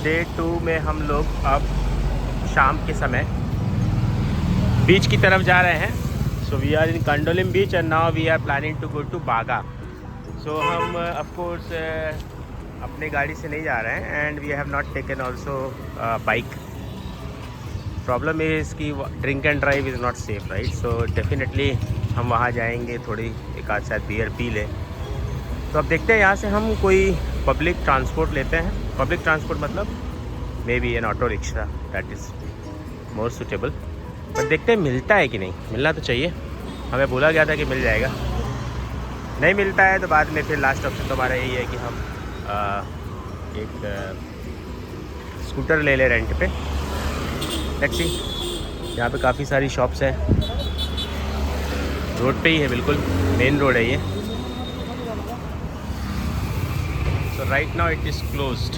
Day 2 में हम लोग अब शाम के समय बीच की तरफ जा रहे हैं। So we are in Candolim beach and now we are planning to go to Baga. So हम ऑफ कोर्स अपने गाड़ी से नहीं जा रहे हैं and we have not taken also bike. Problem is कि drink and drive is not safe, right? So definitely हम वहाँ जाएंगे, थोड़ी एक आध शायद बियर पी लें। तो अब देखते हैं, यहाँ से हम कोई पब्लिक ट्रांसपोर्ट लेते हैं। पब्लिक ट्रांसपोर्ट मतलब may be N auto rickshaw, that is more suitable. But देखते हैं मिलता है कि नहीं। मिलना तो चाहिए, हमें बोला गया था कि मिल जाएगा। नहीं मिलता है तो बाद में फिर लास्ट ऑप्शन तो हमारा यही है कि हम एक स्कूटर ले लें रेंट पे, टैक्सी। यहाँ पे काफ़ी सारी शॉप्स हैं, रोड पे ही है, बिल्कुल मेन रोड है ये। So right now it is closed.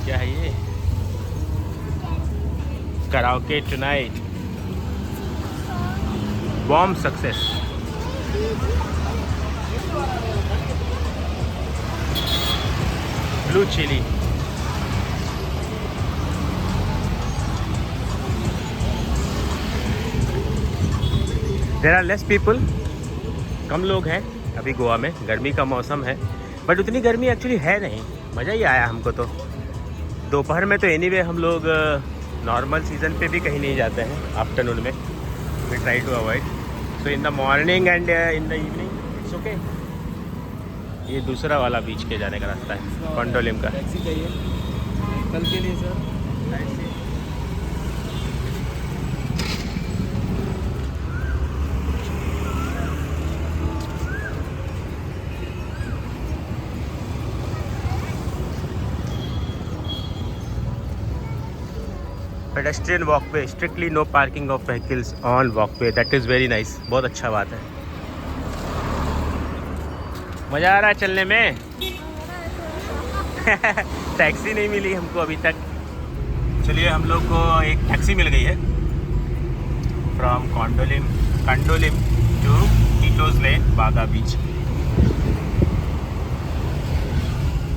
क्या है ये? Karaoke tonight, bomb success. Blue chilli. There are less people, कम लोग हैं अभी गोवा में। गर्मी का मौसम है बट उतनी गर्मी एक्चुअली है नहीं। मज़ा ही आया हमको तो। दोपहर में तो एनीवे हम लोग नॉर्मल सीज़न पे भी कहीं नहीं जाते हैं। आफ्टरनून में we try to avoid. So in the morning and in the evening it's okay. ये दूसरा वाला बीच के जाने का रास्ता है, कंडोलिम का। टैक्सी चाहिए कल के लिए sir? Pedestrian walkway, strictly no parking of vehicles on walkway, that is very nice. बहुत अच्छा बात है। मज़ा आ रहा है चलने में। टैक्सी नहीं मिली हमको अभी तक। चलिए, हम लोग को एक टैक्सी मिल गई है फ्रॉम कंडोलिम टू टीटोज लेन, बागा बीच।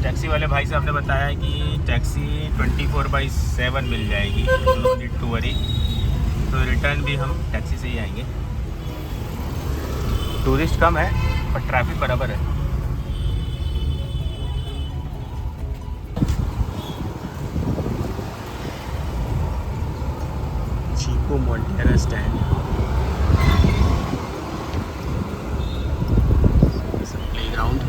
टैक्सी वाले भाई साहब ने बताया कि टैक्सी 24/7 मिल जाएगी, नो नीड टू वरी। तो रिटर्न भी हम टैक्सी से ही आएंगे। टूरिस्ट कम है पर ट्रैफिक बराबर है। Chico Monteiro stand, playground.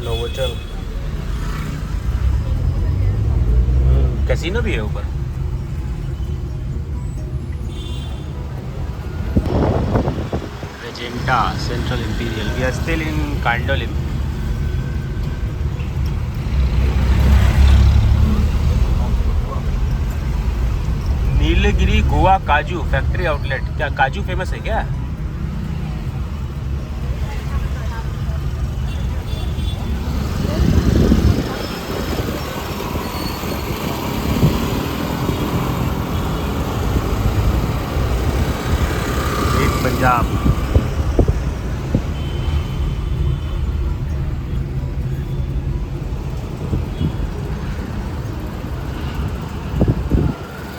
Novotel, casino भी है ऊपर। Regenta central imperial. We are still in Candolim. Nilgiri Goa Kaju factory outlet. क्या काजू फेमस है क्या? Punjab.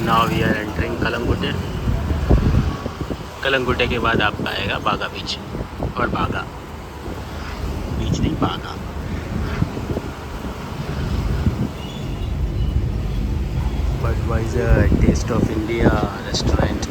Now we are entering Calangute. Calangute के बाद आपका आएगा बागा बीच, और बागा बीच नहीं, Baga. Budweiser taste of India restaurant.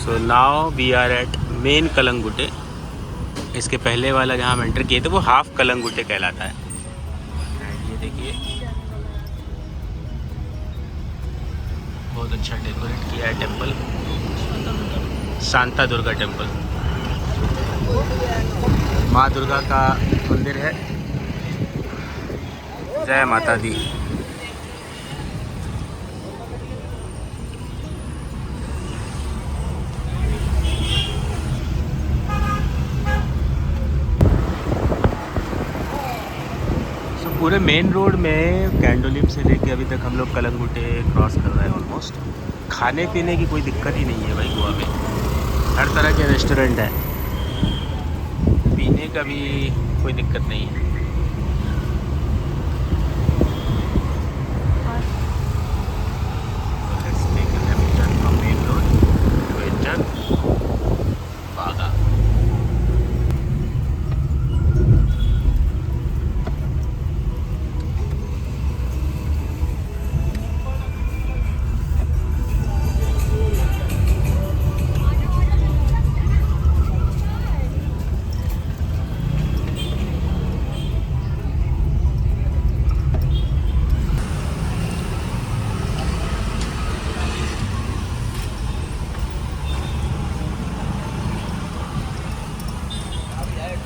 So now we are at main Calangute. इसके पहले वाला जहाँ हम एंटर किए थे वो हाफ कलंगुटे कहलाता है। एंड ये देखिए बहुत अच्छा डेकोरेट किया है टेम्पल, शांता दुर्गा टेम्पल। माँ दुर्गा का मंदिर है। जय माता दी। पूरे मेन रोड में कैंडोलिम से लेके अभी तक हम लोग कलंगुटे क्रॉस कर रहे हैं ऑलमोस्ट। खाने पीने की कोई दिक्कत ही नहीं है भाई गोवा में, हर तरह के रेस्टोरेंट है, पीने का भी कोई दिक्कत नहीं है। मेन रोड टू एंटर बागा।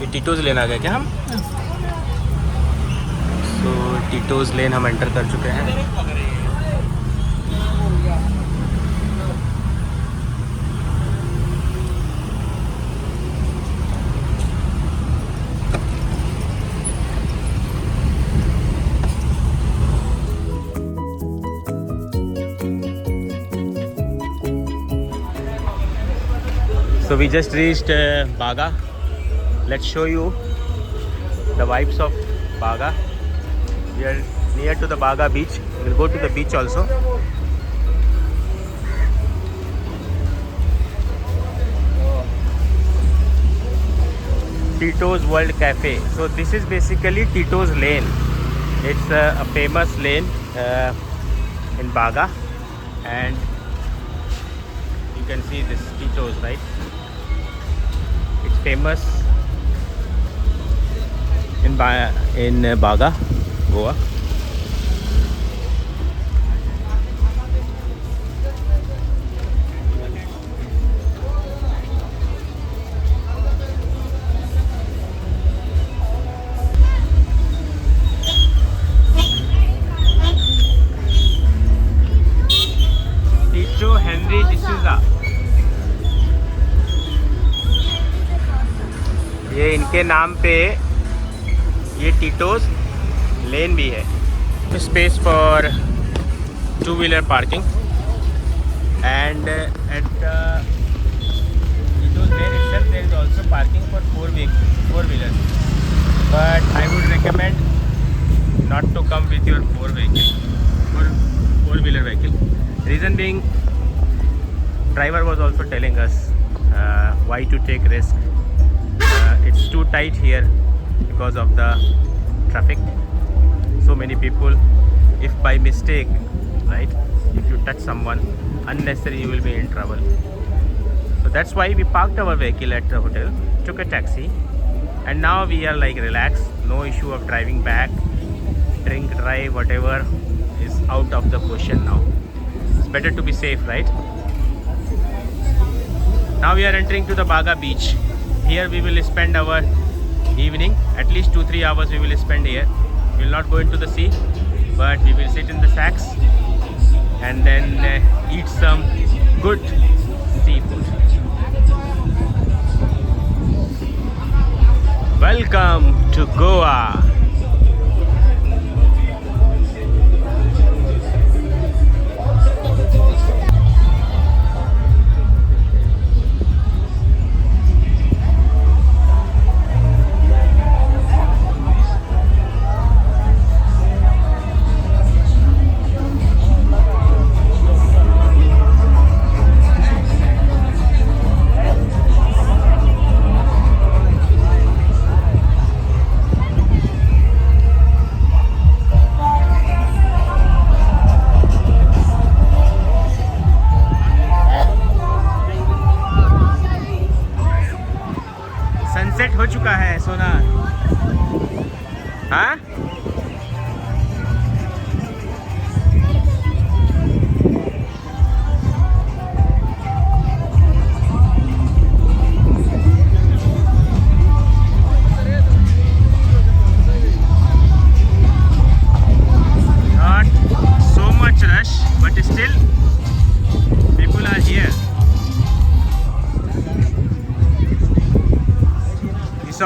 ये टीटोज़ लेन आ गए क्या हम? तो टीटोज़ लेन हम एंटर कर चुके हैं। So we just reached Baga. Let's show you the vibes of Baga. We are near to the Baga beach. We'll go to the beach also. Tito's World Cafe. So this is basically Tito's Lane. It's a famous lane in Baga, and you can see this Tito's, right? It's famous in Baga, Goa. Tito Henry D'Souza, ये इनके नाम पे ये Tito's lane भी है। Space for 2-wheeler parking and at Tito's lane itself there is also parking for 4-wheelers, but I would recommend not to come with your 4-wheeler vehicle. Reason being, driver was also telling us why to take risk. It's too tight here because of the traffic. So many people, if by mistake, right, if you touch someone unnecessary, you will be in trouble. So that's why we parked our vehicle at the hotel, took a taxi, and now we are like relaxed. No issue of driving back, drink, drive, whatever is out of the question now. It's better to be safe, right? Now we are entering to the Baga beach. Here we will spend our evening, at least 2-3 hours we will spend here. We will not go into the sea, but we will sit in the shacks and then eat some good seafood. Welcome to Goa.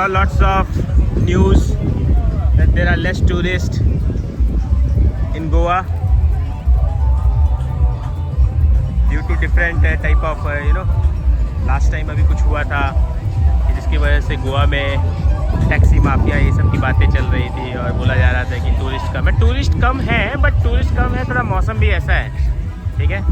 saw lots of news that there are less tourists in Goa due to different type of last time अभी कुछ हुआ था जिसकी वजह से गोवा में taxi mafia ये सब की बातें चल रही थी और बोला जा रहा था कि टूरिस्ट कम है बट टूरिस्ट कम है, थोड़ा मौसम भी ऐसा है, ठीक है।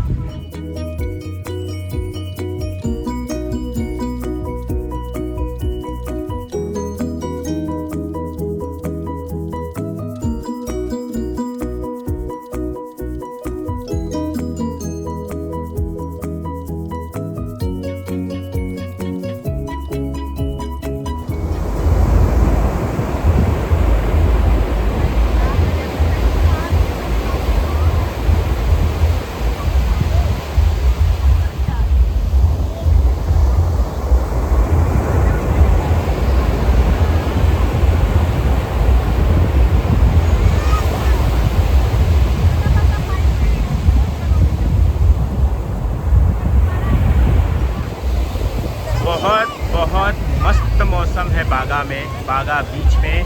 बहुत मस्त मौसम है बागा में, बागा बीच में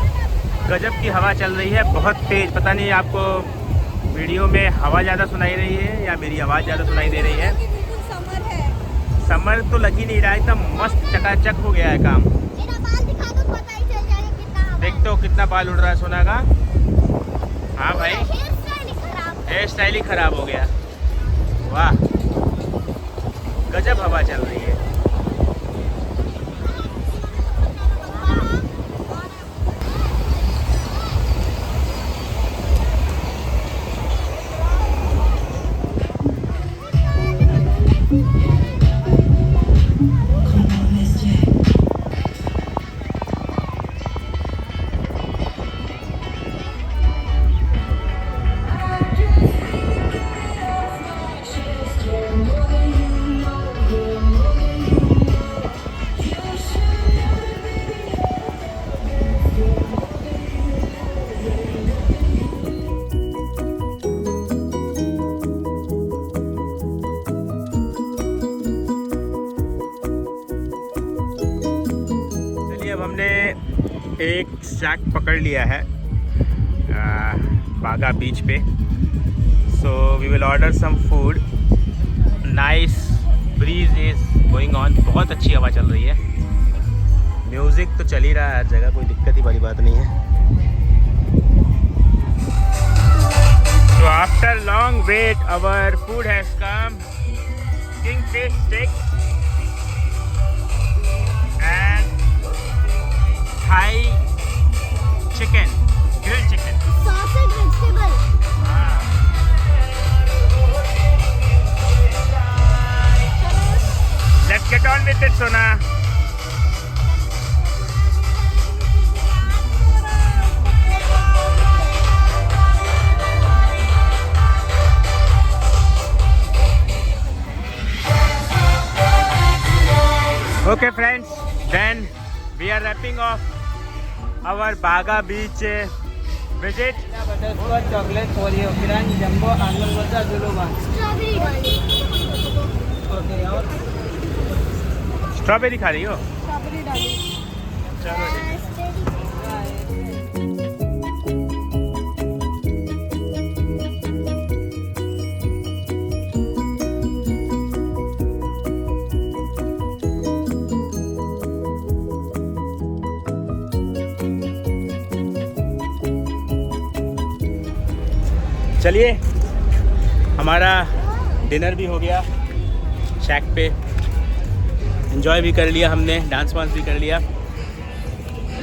गजब की हवा चल रही है, बहुत तेज। पता नहीं आपको वीडियो में हवा ज़्यादा सुनाई रही है या मेरी आवाज़ ज़्यादा सुनाई दे रही है। समर है, समर तो लग ही नहीं रहा है, एकदम मस्त चकाचक हो गया है काम। मेरा बाल दिखा दो, पता ही चल जाएगा कितना हवा है। देख तो कितना बाल उड़ रहा है सोना का। हाँ भाई, हेयर स्टाइल ही खराब हो गया। वाह, गजब हवा चल रही है। अब हमने एक शैक पकड़ लिया है बागा बीच पे। So we will order some food. Nice breeze is going on, बहुत अच्छी हवा चल रही है। म्यूज़िक तो चल ही रहा है हर जगह, कोई दिक्कत ही वाली बात नहीं है। So after long wait, our food has come. Kingfish steak and Thai chicken, grilled chicken. Sausage vegetable. Let's get on with it, Sona. Okay friends, then we are wrapping off our Baga beach visit. Butterscotch chocolate Oreo crunch jumbo almond butter जुलूबा Strawberry डाली। Okay और strawberry खा रही हो? Strawberry डाली। चलो ठीक। चलिए, हमारा डिनर भी हो गया शैक पे, एंजॉय भी कर लिया हमने, डांस वांस भी कर लिया।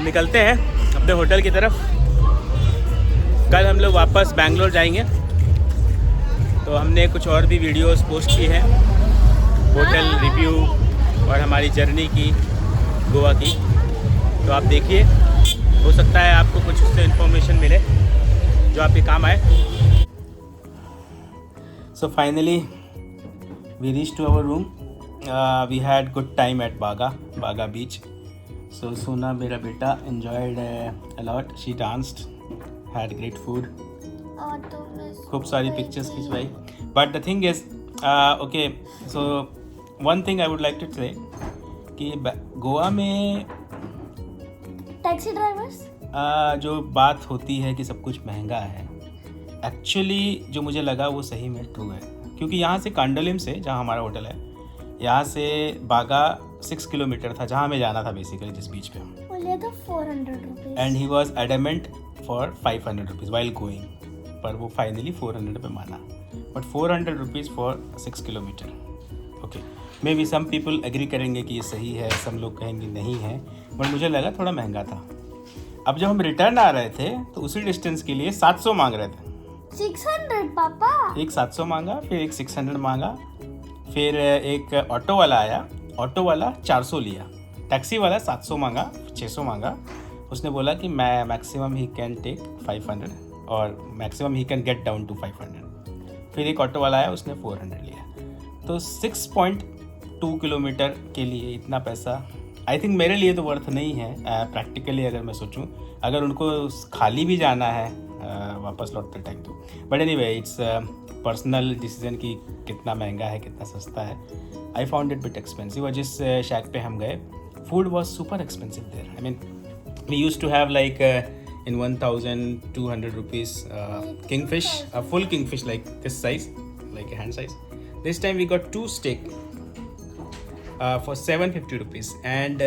निकलते हैं अपने होटल की तरफ। कल हम लोग वापस बैंगलोर जाएंगे, तो हमने कुछ और भी वीडियोस पोस्ट की हैं, होटल रिव्यू और हमारी जर्नी की गोवा की, तो आप देखिए, हो सकता है आपको कुछ उससे इन्फॉर्मेशन मिले जो आपके काम आए। So finally we reached to our room. We had good time at Baga beach. So Sona, मेरा बेटा, enjoyed a lot. She danced, had great food. और तुम खूब सारी pictures खिंचवाई. But the thing is, okay, so one thing I would like to say कि गोवा में taxi drivers? जो बात होती है कि सब कुछ महंगा है, एक्चुअली जो मुझे लगा वो सही में ट्रू है, क्योंकि यहाँ से कांडोलिम से, जहाँ हमारा होटल है, यहाँ से बागा 6 किलोमीटर था, जहाँ हमें जाना था बेसिकली, जिस बीच पे हम। बोलिए तो 400 rupees. And he was adamant for 500 rupees while going, पर वो फाइनली 400 पे माना, but 400 rupees for 6 kilometre. Okay, maybe some people agree करेंगे कि ये सही है, सब लोग कहेंगे नहीं है, बट मुझे लगा थोड़ा महंगा था। अब जब हम रिटर्न आ रहे थे तो उसी डिस्टेंस के लिए 700 मांग रहे थे। 600 पापा। एक 700 मांगा, फिर एक 600 मांगा, फिर एक ऑटो वाला आया, ऑटो वाला 400 लिया, टैक्सी वाला 700 मांगा, 600 मांगा। उसने बोला कि मैं मैक्सिमम ही कैन टेक 500 और maximum he can get down to 500। फिर एक ऑटो वाला आया, उसने 400 लिया। तो 6.2 किलोमीटर के लिए इतना पैसा आई थिंक मेरे लिए तो वर्थ नहीं है। प्रैक्टिकली अगर मैं सोचूं, अगर उनको खाली भी जाना है वापस लौटते टाइम तो, but anyway it's personal decision कि कितना महंगा है कितना सस्ता है। I found it bit expensive. और जिस शैक पे हम गए, food was super expensive there. I mean we use to have like in 1200 rupees kingfish, a full kingfish like this size, like a hand size. This time we got 2 steak for 750 rupees, and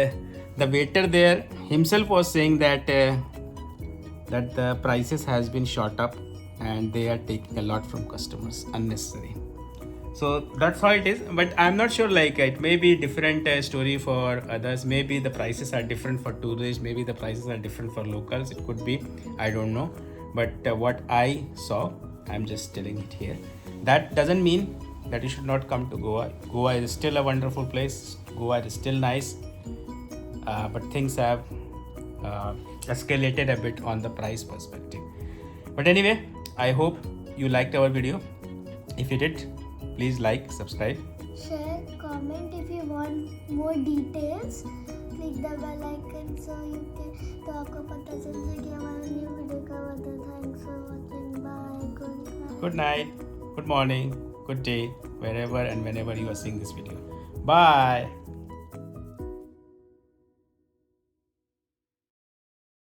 the waiter there himself was saying that that the prices has been shot up and they are taking a lot from customers unnecessary. So that's how it is, but I'm not sure, like it may be different story for others. Maybe the prices are different for tourists, maybe the prices are different for locals, it could be, I don't know. But what I saw, I'm just telling it here. That doesn't mean that you should not come to Goa. Goa is still a wonderful place, Goa is still nice, but things have escalated a bit on the price perspective. But anyway, I hope you liked our video. If you did, please like, subscribe, share, comment. If you want more details, click the bell icon so you can, तो आपको पता चल जाए कि हमारा new video कब आता है। Thanks for watching. Bye. good night, good morning, good day, wherever and whenever you are seeing this video. Bye.